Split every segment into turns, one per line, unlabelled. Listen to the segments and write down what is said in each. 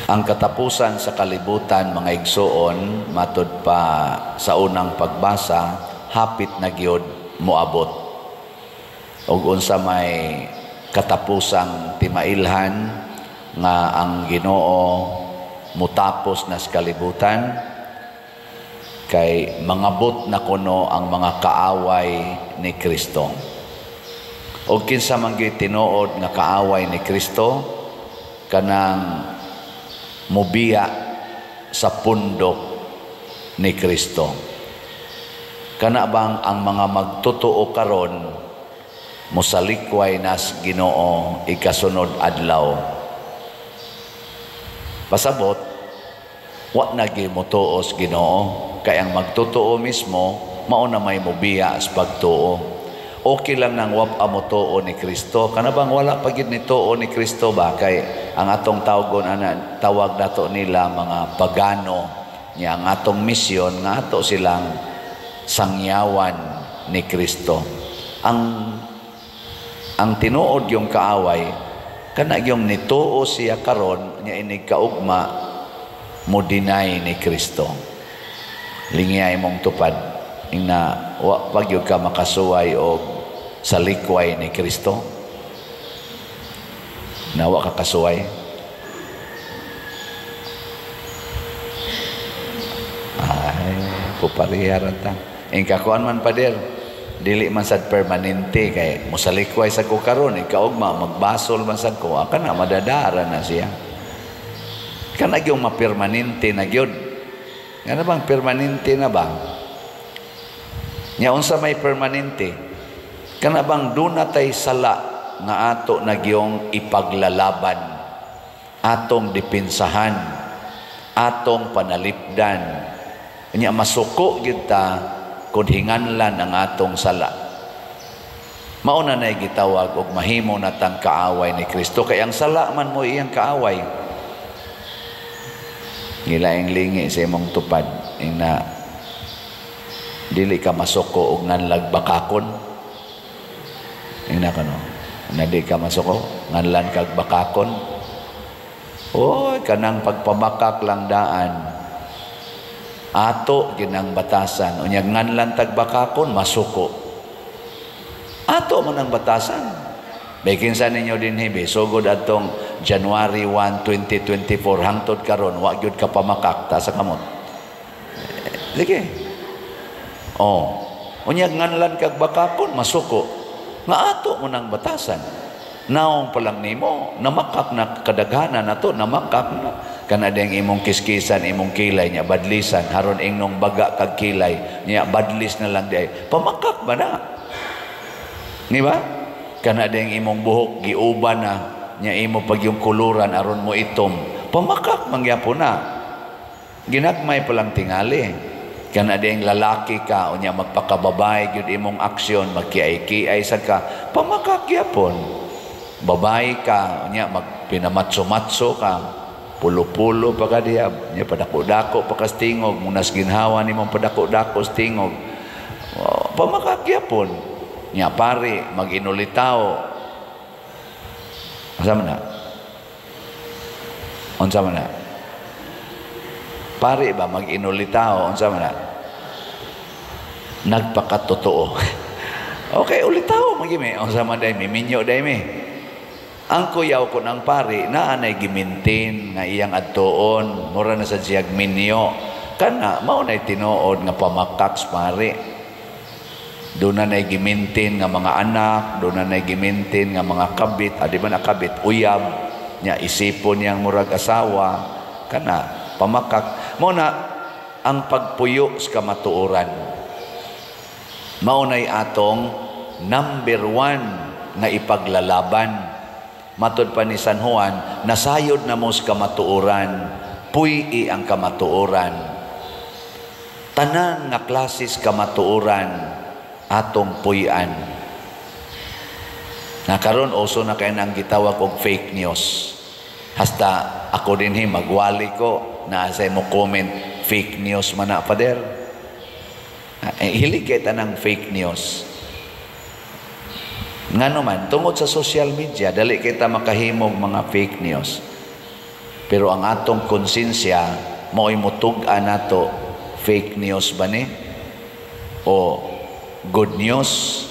Ang katapusan sa kalibutan, mga igsoon, matud pa sa unang pagbasa, hapit na gyud moabot. Og unsa may katapusang timailhan nga ang Ginoo mutapos na sa kalibutan, kay mangabot na kuno ang mga kaaway ni Kristo. O kinsa man gyud tinuod nga kaaway ni Kristo, kanang mubiya sa pundok ni Kristo. Kana bang ang mga magtotoo karon mosalikway nas Ginoo ikasunod adlaw? Pasabot, wa na gyud motuos Ginoo, kay ang magtotoo mismo mao na may mubiya sa pagtuo. Okay lang nang wap amotuo ni Kristo. Kana bang wala pa gid ni tuo ni Kristo ba? Kay ang atong tawgon tawag dato nila mga pagano, nya ang atong misyon nga ato silang sangyawan ni Kristo. Ang tinuod yung kaaway, kana yung nituo siya karon nya inig kaugma mo deny ni Kristo. Lingay mong tupad ina wa pag yung ka makasuway o sa likway ni Kristo. Nawa ka kasuway. Ay, pupariharan ta. Kakuan man pader, dili man sad permanente kay mo sa likway sa ko karon, ikaugma magbasol man sad ko, aka na madadara na siya. Kana gyung mapermanente na gyud. Nga bang permanente na ba? Nya unsa may permanente? Kana bang dunatay sala nga ato nagyong ipaglalaban, atong dipinsahan, atong panalipdan. Nya masuko gyud ta kun hinganlan ang atong sala. Mao na nay gitawag og mahimo natang kaaway ni Kristo, kay ang sala man mo iyang kaaway. Gilaing lingi sa imong tupad ina dili ka masuko og nganlag bakakon. Ina kano na di ka masuko nganlan kag bakakon. Oy, kanang pagpamakak lang daan ato ginang batasan, unya nganlan tag bakakon masuko ato man ang batasan. Bekin sa ninyo din hibi sugod atong January 1, 2024 hangtod karon wa gyud ka pamakak ta sa kamot. Sige. Oh, unya nganlan kag bakakon masuko nga ato mo nang batasan. Naong pa lang nimo namakak na kadaghanan nato, namakak na kana ding imong kiskisan, imong kilay nya badlisan, haron ingnong baga kag kilay nya badlis na lang di pamakak ba na, di ba? Kana ding imong buhok giuban na nya imo pag yung kuluran aron mo itom, pamakak mangyapon na. Ginagmay pa lang tingali. Kana ding lalaki ka unya magpakababay gyud imong aksyon, magkiay-kiay sad ka, pamakak gyapon. Babae ka unya magpinamatso-matso ka, pulo-pulo pa ka diya, nya padako-dako pa ka stingog, munas ginhawa nimong padako-dako stingog, pamakak gyapon. Nya pare mag-inulitaw, asa man na? Unsa man na? Pare ba mag-inulitaw, unsa man na? Nagpakatotoo. Okay, ulitaw magimi. Unsa man day minyo day mi. Ang kuyaw ko ng pare naa nay gimintin nga iyang adtuon, mura na sa siyag minyo. Kana mao nay tinuod nga pamakaks pare. Doon na nay gimintin nga mga anak, doon na nay gimintin nga mga kabit, adi ba na kabit uyab, nya isipon yang murag asawa, kana pamakak. Mao na ang pagpuyo sa kamatuoran. Mao nay atong number 1 nga ipaglalaban. Matud pa ni San Juan, nasayod na mo sa kamatuoran, puy ang kamatuoran. Tanan nga klases kamatuoran atong puy-an. Nakaroon uso na kayo nang gitawag og fake news. Hasta ako din magwali ko na sa mo comment fake news man na pader. Hilig kita ng fake news. Nga naman, tungod sa social media, dali kita makahimog mga fake news. Pero ang atong konsensya, mao'y mutug-an nato, fake news ba ni? O good news?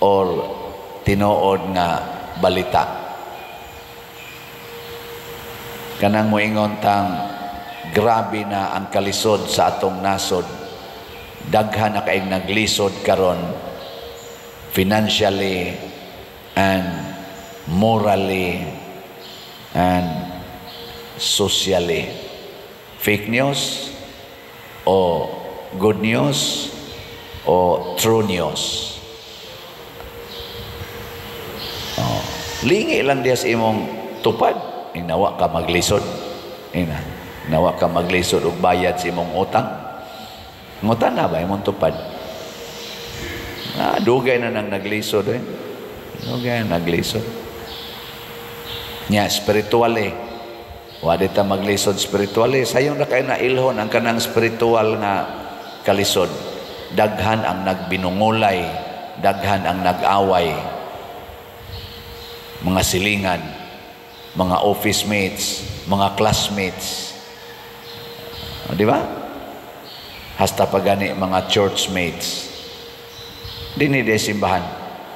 Or tinuod nga balita? Kanang moingon tang grabe na ang kalisod sa atong nasod. Daghan na kaing naglisod karon financially and morally and socially. Fake news o good news o true news? Lingi lang diya sa imong tupad. Nawa ka maglisod. Nawa ka maglisod og bayad sa imong utang. Ngutan na ba imong tupad? Dugay na nang naglisod. Dugay na naglisod. Nya, spiritual Wadi ta maglisod spiritual Sayong na kayo nailhon ang kanang spiritual nga kalisod. Daghan ang nagbinungulay. Daghan ang nag-away. Mga silingan, mga office mates, mga classmates. Di ba? Hasta pagani mga church mates. Dini de simbahan.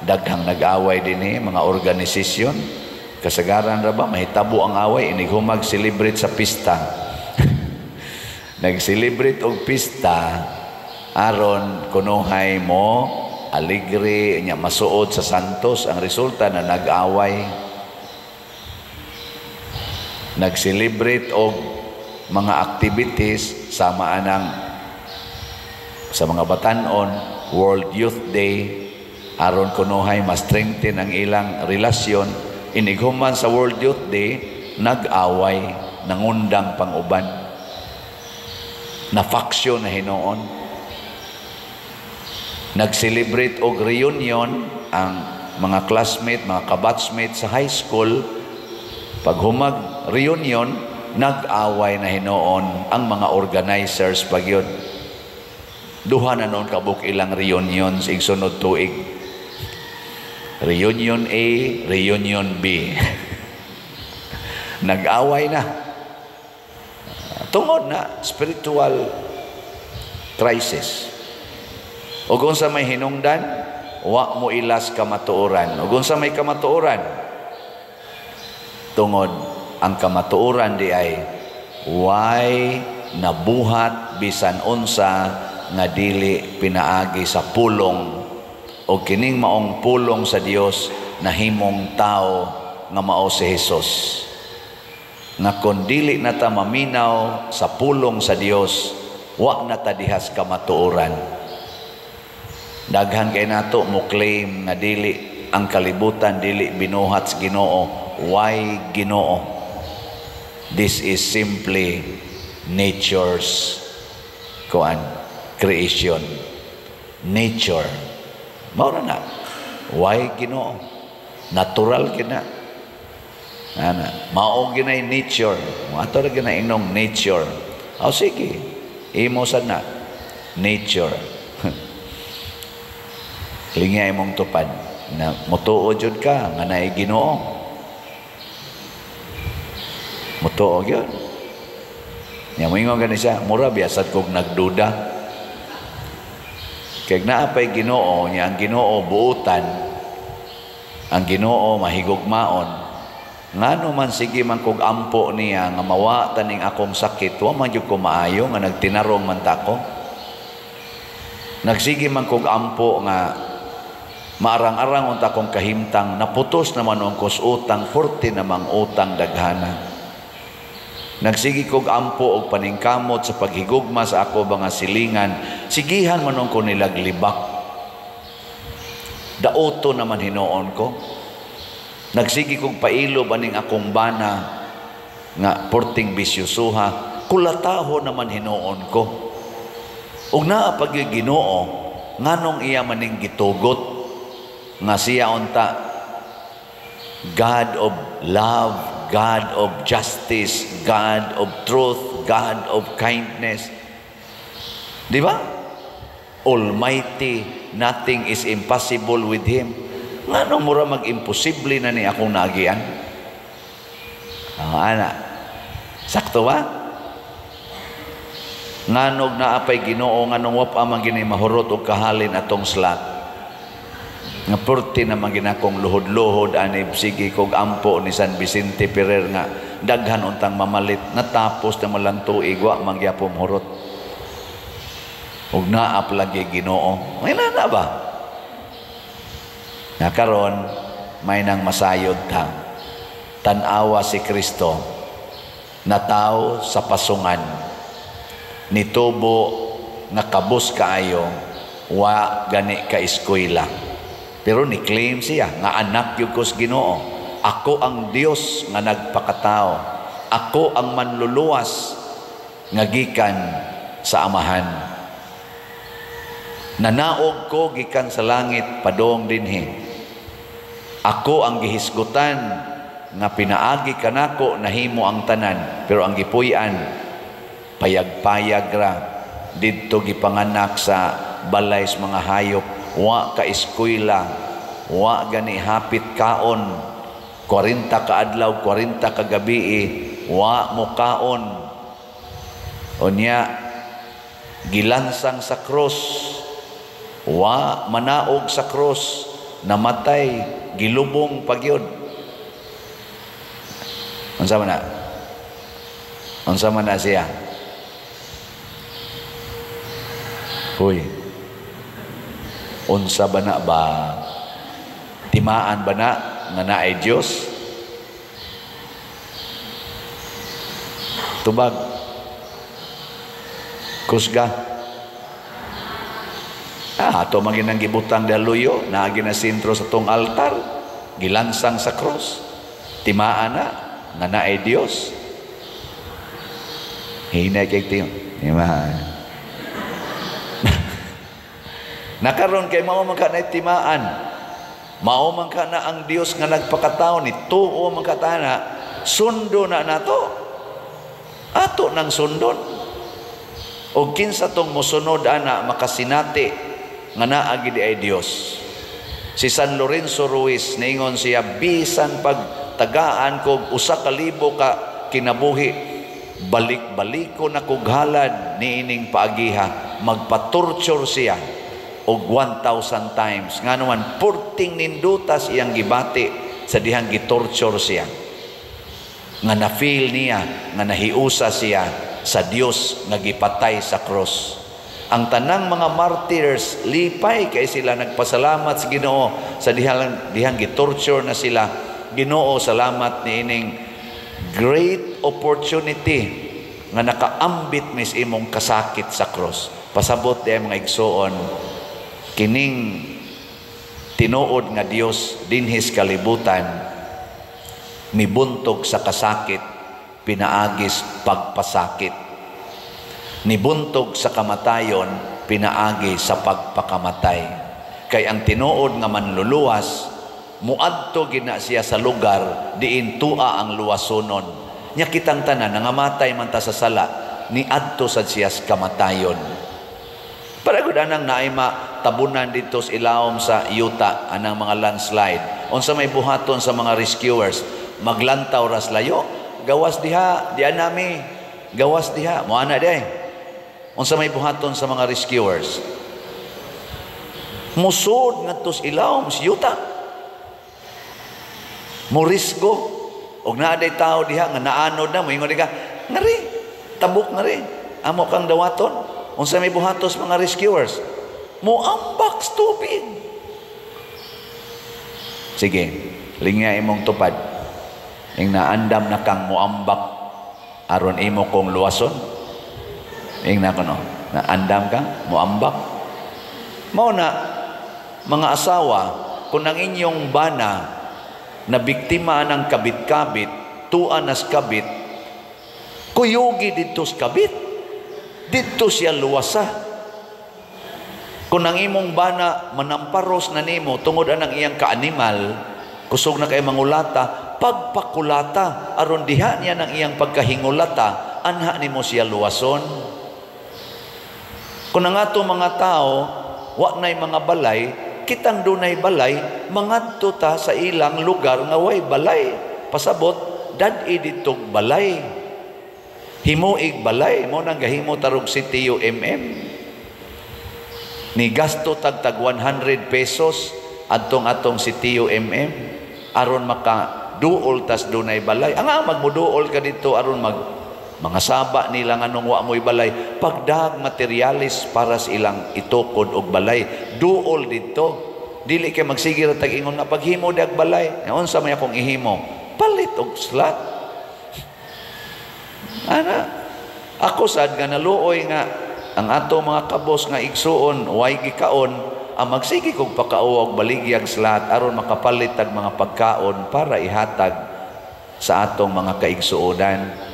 Daghang nag-away dinhi mga organisasyon. Kasagaran ra ba mahitabo ang away inig humag celebrate sa pista. Nag-celebrate og pista aron kunuhay mo aligre nya masuod sa Santos, ang resulta na nag-away. Nag-celebrate og mga activities sama anang sa mga batanon, World Youth Day, aron kunuhay ma-strengthen ang ilang relasyon. Inighuman sa World Youth Day, nag-away, nangundang pang-uban, na faksyon na hinuon. Nag-celebrate og reunion ang mga classmate, mga kabatchmate sa high school. Pag humag reunion, nag-away na hinuon ang mga organizers pagyod. Duha na noon kabuk ilang reunions ig sunod tuig. Reunion A, reunion B. Nag-away na. Tungod na spiritual crisis. O kung sa may hinungdan, wa mo ilas kamatuoran. O kung sa may kamatuoran, tungod ang kamatuoran di ay why nabuhat bisan unsa nga dili pinaagi sa pulong o kining maong pulong sa Dios na himong tao nga mao si Hesus. Nga kun dili na ta maminaw sa pulong sa Dios, wa na ta dihas kamatuoran. Daghan kay nato mo claim nga dili ang kalibutan dili binuhat sa Ginoo. Why Ginoo? This is simply nature's creation. Nature. Mao na. Why Ginoo? Natural gina. Mao ginay nature. Ato ra gina inong nature. O sige. Imo sad na. Nature. Lingay mong tupad na mutuo jud ka nga naay Ginoo. Mutuo gyud. Nya moingon gani siya, mura biasad kog nagduda. Kay naapay Ginoo, nya ang Ginoo buutan. Ang Ginoo mahigugmaon. Ngano man sige man kog ampo niya nga mawa taning akong sakit, wa man jud ko maayo nga nagtinarong man ta ko. Nagsige man kog ampo nga maarang-arang unta kong kahimtang, naputos naman ang utang, 40 namang utang daghana. Nagsigi kog ampo og paningkamot sa paghigugma sa ako mga silingan, sigihan man ko nilaglibak. Daoto naman hinuon ko. Nagsigi kog pailo baning akong bana nga porting bisyusuha, kulataho naman hinuon ko. Ug naa pag Ginoo, nganong iya maning gitugot nga siya unta God of love, God of justice, God of truth, God of kindness. Di ba? Almighty, nothing is impossible with Him. Ngano mura mag-imposible na ni akong naagian? Ana, Sakto ba? Nganog na apay Ginoo nganong wa pa man gini mahurot og kahalin atong slot. Nga purti na man ginakong luhod-luhod ani sige kog ampo ni San Vicente Ferrer nga daghan untang mamalit natapos na malang tuig wa man gyapon hurot. Ug naap lagi Ginoo. May na ba? Na karon may nang masayod ta. Tan-awa si Kristo na tao sa pasungan nitubo nga kabus kaayo wa gani ka eskwela. Pero ni claim siya nga anak yung kus Ginoo. Ako ang Dios nga nagpakatao. Ako ang manluluwas nga gikan sa Amahan. Nanaog ko gikan sa langit padong dinhi. Ako ang gihisgutan nga pinaagi kanako nahimo ang tanan, pero ang gipuy-an payag-payag ra didto gipanganak sa balay sa mga hayop. Wa ka eskwela, wa gani hapit kaon, 40 ka adlaw, 40 ka gabi, wa mo kaon. Unya gilansang sa krus, wa manaog sa krus, namatay, gilubong pagyod. Unsa man na? Unsa man na siya? Hoy, unsa ba na ba? Timaan ba na nga naay Diyos? Tubag. Kusga. Ato maging ang gibutang daluyo, naagi na sentro sa tong altar, gilansang sa cross. Timaan na nga naay Diyos. Hinay kay timaan. Nakaroon kay mao man ka na timaan. Mao man ka na ang Dios nga nagpakatao ni tuo man ka na sundo na nato. Ato nang sundon. O kinsa tong mosunod ana makasinati nga naa gid ay Dios. Si San Lorenzo Ruiz ningon siya bisan pag tagaan kog 1,000 ka kinabuhi balik-baliko na kog halad niining paagiha magpa-torture siya og 1,000 times nga naman 14 nindutas iyang gibati sa dihang gitorture siya nga na-feel niya nga nahiusa siya sa Dios nga gipatay sa cross. Ang tanang mga martyrs lipay kay sila nagpasalamat sa Ginoo sa dihang gitorture na sila. Ginoo, salamat niining great opportunity nga nakaambit mis imong kasakit sa cross. Pasabot di mga igsoon kining tinuod nga Dios dinhis kalibutan nibuntog sa kasakit pinaagis pagpasakit, nibuntog sa kamatayon pinaagi sa pagpakamatay. Kay ang tinuod nga manluluwas muadto gina siya sa lugar diin tua ang luwasonon. Nya kitang tanan nangamatay man ta sa sala ni adto sad siya sa kamatayon. Para gud anang naima tabunan dito sa ilawom sa yuta anang mga landslide. Unsa may buhaton sa mga rescuers, maglantaw ras layo, gawas diha, di anami, gawas diha, mo ana day. Unsa may buhaton sa mga rescuers? Musud ngadto sa ilawom sa yuta. Morisgo og naa day tao diha nga naanod na moingon ka, ngari, tabuk ngari, amo kang dawaton. Unsa may buhatos mga rescuers? Moambak sa tubig. Sige, lingya imong tupad. Ing naandam na kang moambak aron imo kong luwason. Ing na kuno, naandam ka moambak. Mao na mga asawa, kung ang inyong bana na biktima ng kabit-kabit, tuan as kabit, kuyugi dito sa kabit. Dito siya luwasa. Kung ang imong bana manamparos na nimo tungod anang iyang kaanimal, kusog na kay mangulata, pagpakulata aron diha niya ng iyang pagkahingulata, anha nimo siya luwason. Kung ang ato mga tao wa nay mga balay, kitang dunay balay, mangadto ta sa ilang lugar nga way balay. Pasabot dad-i ditong balay. Himuig balay mo nang gahimo tarog si TUMM. Ni gasto tag 100 pesos atong si TUMM aron maka duol tas dunay balay. Anga magmuduol ka dito aron mga saba nila nganong wa mo'y balay, pagdag materialis para sa ilang itukod og balay, duol dito. Dili kay magsige ra tag ingon nga paghimo dag balay. Unsa may akong ihimo? Palit og slot. Ana, ako sad nga naluoy nga ang ato mga kabos nga igsuon way gikaon ang magsige kog pakauwag baligyag slot aron makapalit tag mga pagkaon para ihatag sa atong mga kaigsuonan.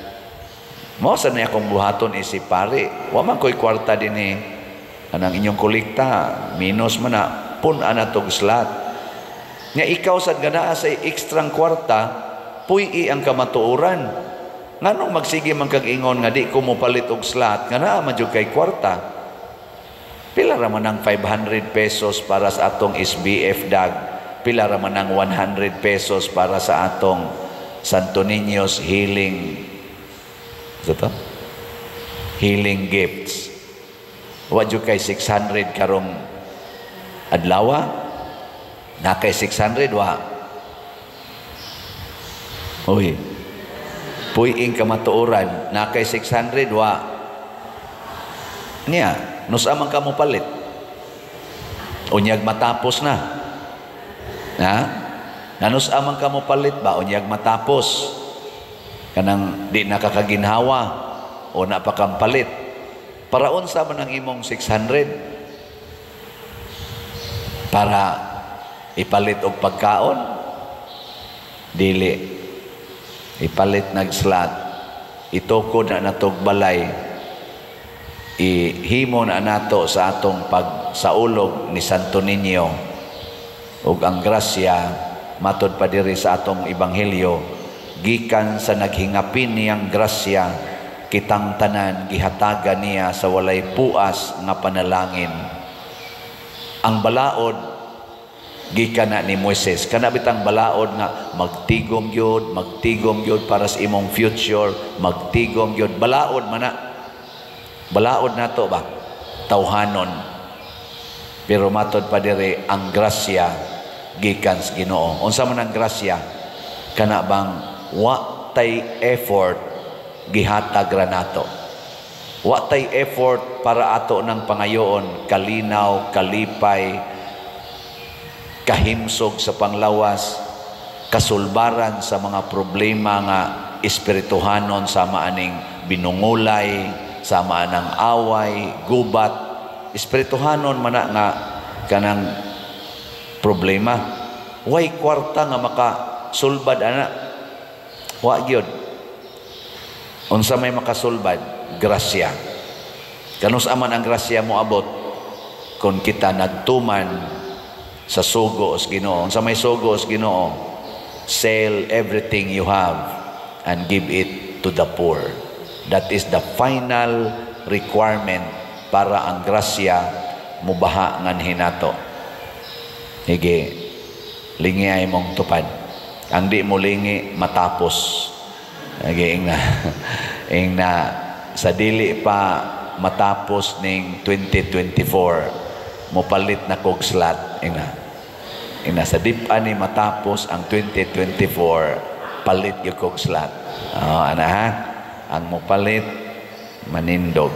Mo sa na akong buhaton isip pare, wa man ko'y kwarta din anang inyong kolekta, minus man na, pun anatog slot. Nga ikaw sad ganaa sa ekstrang kwarta, puy ang kamatuoran. Nganong magsige man kag ingon nga di ko mo palit og slot, ganaa man jud kay kwarta. Pila ra man ang 500 pesos para sa atong SBF dag, pila ra man ang 100 pesos para sa atong Santo Niño's healing gifts. Wa jud kay 600 karong adlaw. Na kay 600 wa. Uy. Puing kamatuoran na kay 600 wa. Niya, nusa man ka mo palit. Unyag matapos na. Ha? Nanus amang ka mo palit ba unyag matapos. Kanang di nakakaginhawa o napakampalit. Para unsa man ang imong 600 para ipalit og pagkaon? Dili. Ipalit nag-slot. Itukod na natog balay. Ihimo na nato sa atong pagsaulog ni Santo Niño ug ang grasya matod pa diri sa atong ebanghelyo. Gikan sa naghingapin niyang grasya, kitang tanan gihatagan niya sa walay puas nga panalangin. Ang balaod gikan na ni Moises, kana bitang balaod nga magtigom gyud para sa imong future, magtigom gyud, balaod man na. Balaod nato ba? Tawhanon. Pero matod pa diri ang grasya gikan sa Ginoo. Unsa man ang grasya? Kana bang wa tay effort gihatag ra nato. Wa tay effort para ato ng pangayoon, kalinaw, kalipay, kahimsog sa panglawas, kasulbaran sa mga problema nga espirituhanon sama aning binungulay, sama anang away, gubat, espirituhanon man na nga kanang problema. Way kwarta nga makasulbad ana. Wa gyud. Unsa may makasulbad? Grasya. Kanus aman ang grasya mo abot kung kita nagtuman sa sugo os Ginoo. Unsa may sugo os Ginoo? Sell everything you have and give it to the poor. That is the final requirement para ang grasya mubaha nganhin nato. Hige lingi mong tupad. Ang di mo lingi matapos. Ing na sa dili pa matapos ning 2024 mo palit na kog slot. Ing na sa dipan ni matapos ang 2024 palit yung kog slot. Ana ha, ang mo palit manindog.